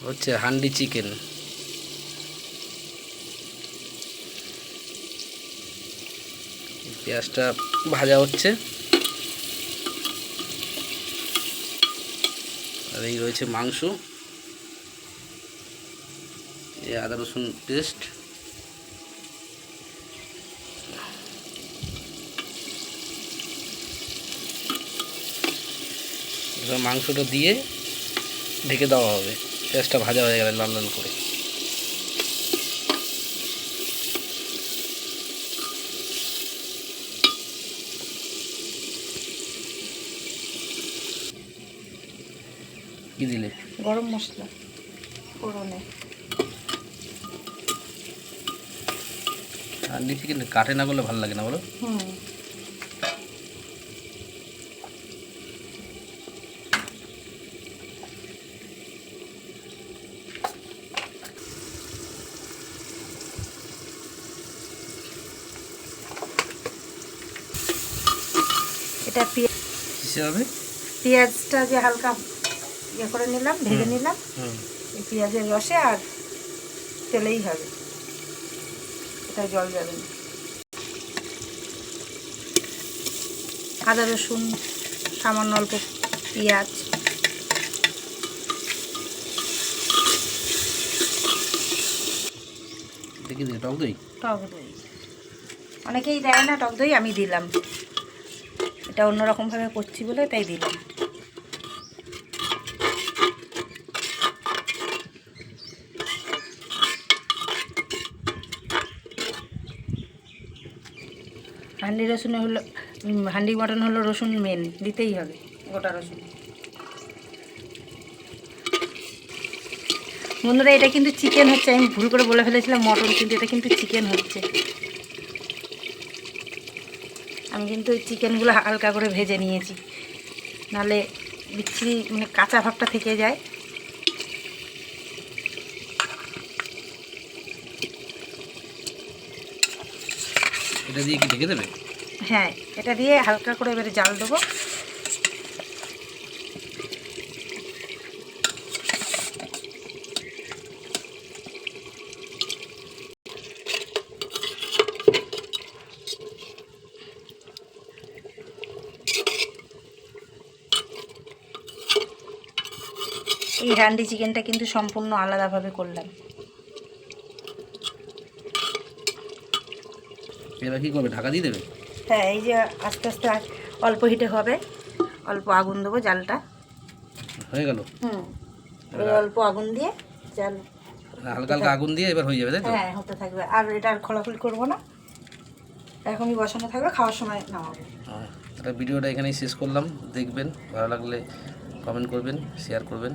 হচ্ছে হান্ডি চিকেন। পেঁয়াজটা ভাজা হচ্ছে, আর এই রয়েছে মাংস, এই আদা রসুন পেস্ট, এবার মাংসটা দিয়ে ঢেকে দেওয়া হবে। পেঁয়াজটা ভাজা হয়ে গেলে লাল লাল করে। কি দিলে? গরম মশলা ফোড়নে। হান্ডি চিকেন কাটে না করলে ভালো লাগে না বলো? এটা কিসে হবে? পেঁয়াজটা যে হালকা ইয়ে করে নিলাম, ভেজে নিলাম, এই পেঁয়াজের রসে আর তেলেই হবে, এটা জল যাবে না। আদা রসুন, সামান্য অল্প পেঁয়াজ, দেখি দিই টক দই। টক দই অনেকেই দেয় না টক দই, আমি দিলাম, এটা অন্যরকমভাবে করছি বলে তাই দিলাম। হান্ডি রসুনে হলো, হান্ডি মটন হলো রসুন মেন, দিতেই হবে গোটা রসুন। বন্ধুরা এটা কিন্তু চিকেন হচ্ছে, আমি ভুল করে বলে ফেলেছিলাম মটন, কিন্তু এটা কিন্তু চিকেন হচ্ছে। আমি কিন্তু ওই চিকেনগুলো হালকা করে ভেজে নিয়েছি, নাহলে বিচ্ছিরি মানে কাঁচা ভাবটা থেকে যায়। এটা দিয়ে কি ঢেকে দেবে? হ্যাঁ, এটা দিয়ে হালকা করে এবারে জাল দেবো। এই হান্ডি চিকেনটা কিন্তু সম্পূর্ণ আলাদাভাবে করলাম। এবার কি করবে? ঢাকা দিয়ে দেবে? হ্যাঁ, এই যে আস্তে আস্তে অল্প হিটে হবে, অল্প আগুন দেবো, জালটা হয়ে গেল। অল্প আগুন দিয়ে জাল হালকা হালকা আগুন দিয়ে এবার হয়ে যাবে, তাই তো? হ্যাঁ, হতে থাকবে। আর এটা আর খোলাখুলি করবো না, এরকমই বসানো থাকবে, খাওয়ার সময় নামাবো। তাহলে ভিডিওটা এখানেই শেষ করলাম। দেখবেন, ভালো লাগলে কমেন্ট করবেন, শেয়ার করবেন।